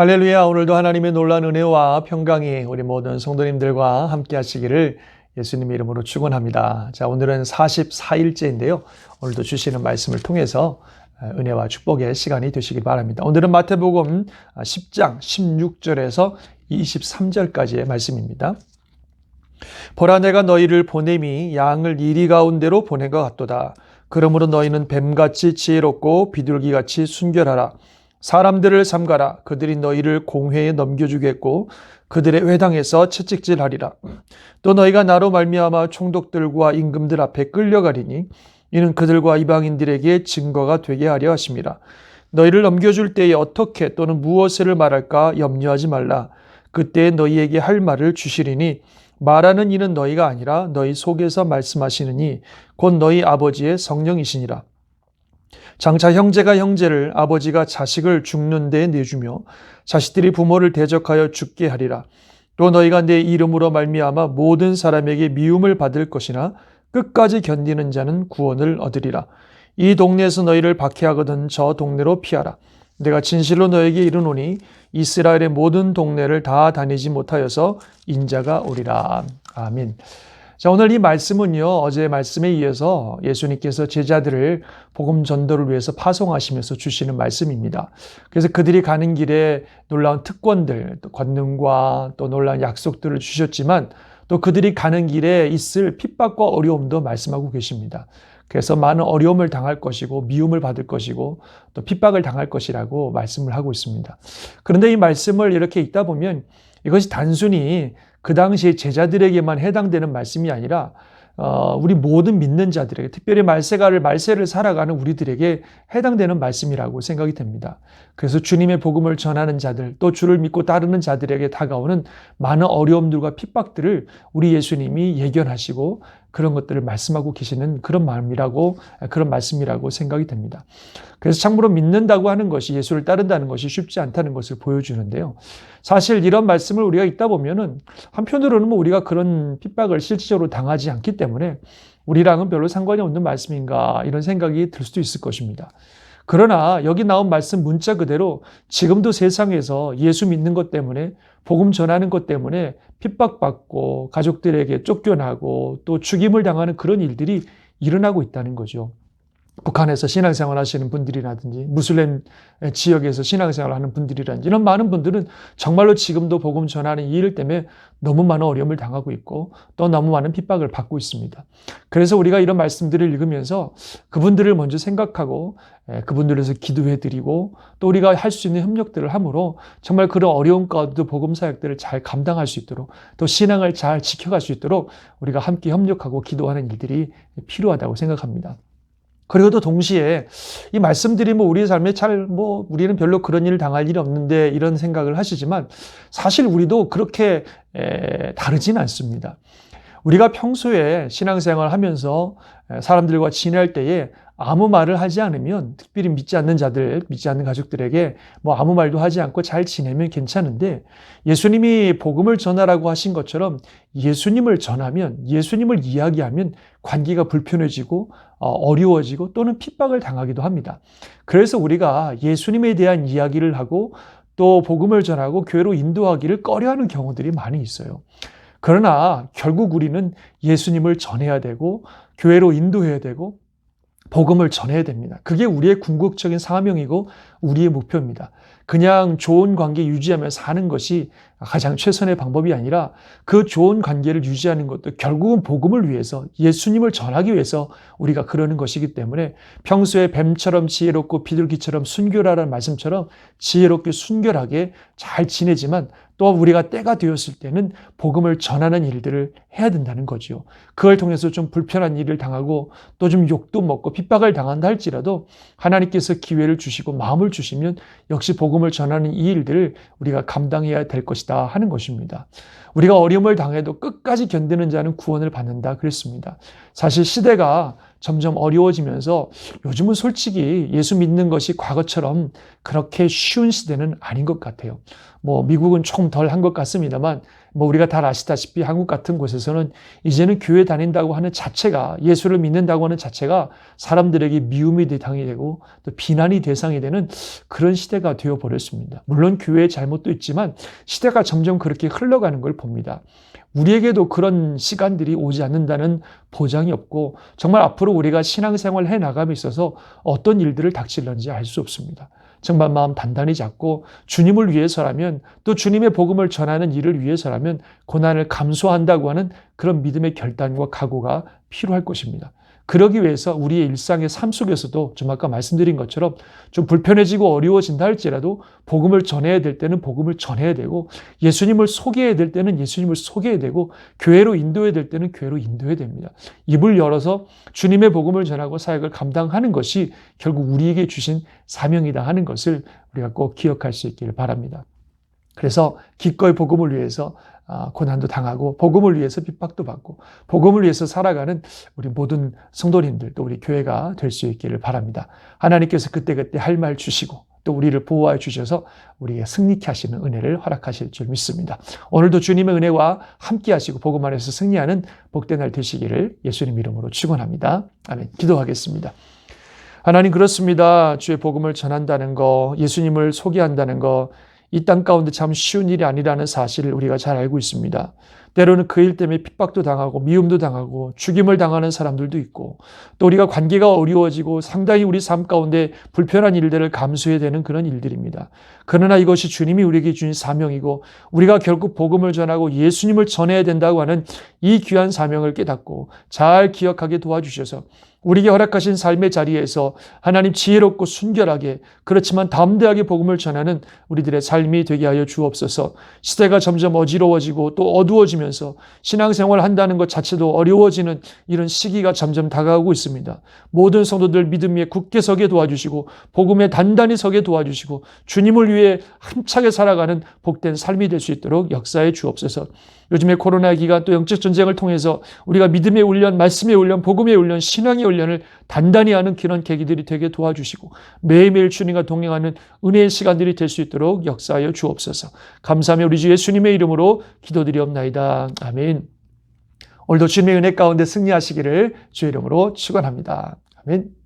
할렐루야. 오늘도 하나님의 놀라운 은혜와 평강이 우리 모든 성도님들과 함께 하시기를 예수님의 이름으로 축원합니다. 자, 오늘은 44일째인데요. 오늘도 주시는 말씀을 통해서 은혜와 축복의 시간이 되시길 바랍니다. 오늘은 마태복음 10장 16절에서 23절까지의 말씀입니다. 보라, 내가 너희를 보냄이 양을 이리 가운데로 보낸 것 같도다. 그러므로 너희는 뱀같이 지혜롭고 비둘기같이 순결하라. 사람들을 삼가라. 그들이 너희를 공회에 넘겨주겠고 그들의 회당에서 채찍질하리라. 또 너희가 나로 말미암아 총독들과 임금들 앞에 끌려가리니 이는 그들과 이방인들에게 증거가 되게 하려 하심이라. 너희를 넘겨줄 때에 어떻게 또는 무엇을 말할까 염려하지 말라. 그때 너희에게 할 말을 주시리니 말하는 이는 너희가 아니라 너희 속에서 말씀하시느니 곧 너희 아버지의 성령이시니라. 장차 형제가 형제를, 아버지가 자식을 죽는 데에 내주며 자식들이 부모를 대적하여 죽게 하리라. 또 너희가 내 이름으로 말미암아 모든 사람에게 미움을 받을 것이나 끝까지 견디는 자는 구원을 얻으리라. 이 동네에서 너희를 박해하거든 저 동네로 피하라. 내가 진실로 너에게 이르노니 이스라엘의 모든 동네를 다 다니지 못하여서 인자가 오리라. 아멘. 자, 오늘 이 말씀은요, 어제 말씀에 이어서 예수님께서 제자들을 복음 전도를 위해서 파송하시면서 주시는 말씀입니다. 그래서 그들이 가는 길에 놀라운 특권들, 또 권능과 또 놀라운 약속들을 주셨지만 또 그들이 가는 길에 있을 핍박과 어려움도 말씀하고 계십니다. 그래서 많은 어려움을 당할 것이고 미움을 받을 것이고 또 핍박을 당할 것이라고 말씀을 하고 있습니다. 그런데 이 말씀을 이렇게 읽다 보면 이것이 단순히 그 당시 제자들에게만 해당되는 말씀이 아니라 우리 모든 믿는 자들에게, 특별히 말세를 살아가는 우리들에게 해당되는 말씀이라고 생각이 됩니다. 그래서 주님의 복음을 전하는 자들, 또 주를 믿고 따르는 자들에게 다가오는 많은 어려움들과 핍박들을 우리 예수님이 예견하시고 그런 것들을 말씀하고 계시는 그런 말씀이라고 생각이 됩니다. 그래서 참으로 믿는다고 하는 것이, 예수를 따른다는 것이 쉽지 않다는 것을 보여주는데요. 사실 이런 말씀을 우리가 읽다 보면은 한편으로는 우리가 그런 핍박을 실질적으로 당하지 않기 때문에 우리랑은 별로 상관이 없는 말씀인가 이런 생각이 들 수도 있을 것입니다. 그러나 여기 나온 말씀 문자 그대로 지금도 세상에서 예수 믿는 것 때문에, 복음 전하는 것 때문에 핍박받고 가족들에게 쫓겨나고 또 죽임을 당하는 그런 일들이 일어나고 있다는 거죠. 북한에서 신앙생활 하시는 분들이라든지 무슬림 지역에서 신앙생활 하는 분들이라든지 이런 많은 분들은 정말로 지금도 복음 전하는 이 일 때문에 너무 많은 어려움을 당하고 있고 또 너무 많은 핍박을 받고 있습니다. 그래서 우리가 이런 말씀들을 읽으면서 그분들을 먼저 생각하고 그분들을 위해서 기도해드리고 또 우리가 할 수 있는 협력들을 함으로 정말 그런 어려움 가운데도 복음 사역들을 잘 감당할 수 있도록 또 신앙을 잘 지켜갈 수 있도록 우리가 함께 협력하고 기도하는 일들이 필요하다고 생각합니다. 그리고 또 동시에 이 말씀들이 우리의 삶에 우리는 별로 그런 일을 당할 일이 없는데 이런 생각을 하시지만 사실 우리도 그렇게 다르진 않습니다. 우리가 평소에 신앙생활을 하면서 사람들과 지낼 때에 아무 말을 하지 않으면, 특별히 믿지 않는 자들, 믿지 않는 가족들에게 아무 말도 하지 않고 잘 지내면 괜찮은데 예수님이 복음을 전하라고 하신 것처럼 예수님을 전하면, 예수님을 이야기하면 관계가 불편해지고 어려워지고 또는 핍박을 당하기도 합니다. 그래서 우리가 예수님에 대한 이야기를 하고 또 복음을 전하고 교회로 인도하기를 꺼려하는 경우들이 많이 있어요. 그러나 결국 우리는 예수님을 전해야 되고 교회로 인도해야 되고 복음을 전해야 됩니다. 그게 우리의 궁극적인 사명이고 우리의 목표입니다. 그냥 좋은 관계 유지하며 사는 것이 가장 최선의 방법이 아니라 그 좋은 관계를 유지하는 것도 결국은 복음을 위해서, 예수님을 전하기 위해서 우리가 그러는 것이기 때문에 평소에 뱀처럼 지혜롭고 비둘기처럼 순결하라는 말씀처럼 지혜롭게 순결하게 잘 지내지만 또 우리가 때가 되었을 때는 복음을 전하는 일들을 해야 된다는 거죠. 그걸 통해서 좀 불편한 일을 당하고 또 좀 욕도 먹고 핍박을 당한다 할지라도 하나님께서 기회를 주시고 마음을 주시면 역시 복음을 전하는 이 일들을 우리가 감당해야 될 것이다 하는 것입니다. 우리가 어려움을 당해도 끝까지 견디는 자는 구원을 받는다 그랬습니다. 사실 시대가 점점 어려워지면서 요즘은 솔직히 예수 믿는 것이 과거처럼 그렇게 쉬운 시대는 아닌 것 같아요. 미국은 조금 덜 한 것 같습니다만 우리가 다 아시다시피 한국 같은 곳에서는 이제는 교회 다닌다고 하는 자체가, 예수를 믿는다고 하는 자체가 사람들에게 미움이 대상이 되고 또 비난이 대상이 되는 그런 시대가 되어버렸습니다. 물론 교회의 잘못도 있지만 시대가 점점 그렇게 흘러가는 걸 봅니다. 우리에게도 그런 시간들이 오지 않는다는 보장이 없고 정말 앞으로 우리가 신앙생활 해나감에 있어서 어떤 일들을 닥칠런지 알 수 없습니다. 정말 마음 단단히 잡고 주님을 위해서라면, 또 주님의 복음을 전하는 일을 위해서라면 고난을 감수한다고 하는 그런 믿음의 결단과 각오가 필요할 것입니다. 그러기 위해서 우리의 일상의 삶 속에서도 좀 아까 말씀드린 것처럼 좀 불편해지고 어려워진다 할지라도 복음을 전해야 될 때는 복음을 전해야 되고, 예수님을 소개해야 될 때는 예수님을 소개해야 되고, 교회로 인도해야 될 때는 교회로 인도해야 됩니다. 입을 열어서 주님의 복음을 전하고 사역을 감당하는 것이 결국 우리에게 주신 사명이다 하는 것을 우리가 꼭 기억할 수 있기를 바랍니다. 그래서 기꺼이 복음을 위해서 고난도 당하고 복음을 위해서 핍박도 받고 복음을 위해서 살아가는 우리 모든 성도님들, 또 우리 교회가 될 수 있기를 바랍니다. 하나님께서 그때그때 할 말 주시고 또 우리를 보호하여 주셔서 우리에게 승리케 하시는 은혜를 허락하실 줄 믿습니다. 오늘도 주님의 은혜와 함께 하시고 복음 안에서 승리하는 복된 날 되시기를 예수님 이름으로 축원합니다. 아멘. 기도하겠습니다. 하나님, 그렇습니다. 주의 복음을 전한다는 거, 예수님을 소개한다는 거, 이 땅 가운데 참 쉬운 일이 아니라는 사실을 우리가 잘 알고 있습니다. 때로는 그 일 때문에 핍박도 당하고 미움도 당하고 죽임을 당하는 사람들도 있고, 또 우리가 관계가 어려워지고 상당히 우리 삶 가운데 불편한 일들을 감수해야 되는 그런 일들입니다. 그러나 이것이 주님이 우리에게 주신 사명이고 우리가 결국 복음을 전하고 예수님을 전해야 된다고 하는 이 귀한 사명을 깨닫고 잘 기억하게 도와주셔서 우리에게 허락하신 삶의 자리에서 하나님 지혜롭고 순결하게, 그렇지만 담대하게 복음을 전하는 우리들의 삶이 되게 하여 주옵소서. 시대가 점점 어지러워지고 또 어두워지면서 신앙생활을 한다는 것 자체도 어려워지는 이런 시기가 점점 다가오고 있습니다. 모든 성도들 믿음 위에 굳게 서게 도와주시고 복음에 단단히 서게 도와주시고 주님을 위해 힘차게 살아가는 복된 삶이 될 수 있도록 역사해 주옵소서. 요즘에 코로나 기간 또 영적 전쟁을 통해서 우리가 믿음의 훈련, 말씀의 훈련, 복음의 훈련, 신앙의 훈련을 단단히 하는 그런 계기들이 되게 도와주시고 매일매일 주님과 동행하는 은혜의 시간들이 될 수 있도록 역사하여 주옵소서. 감사하며 우리 주 예수님의 이름으로 기도드리옵나이다. 아멘. 오늘도 주님의 은혜 가운데 승리하시기를 주의 이름으로 축원합니다. 아멘.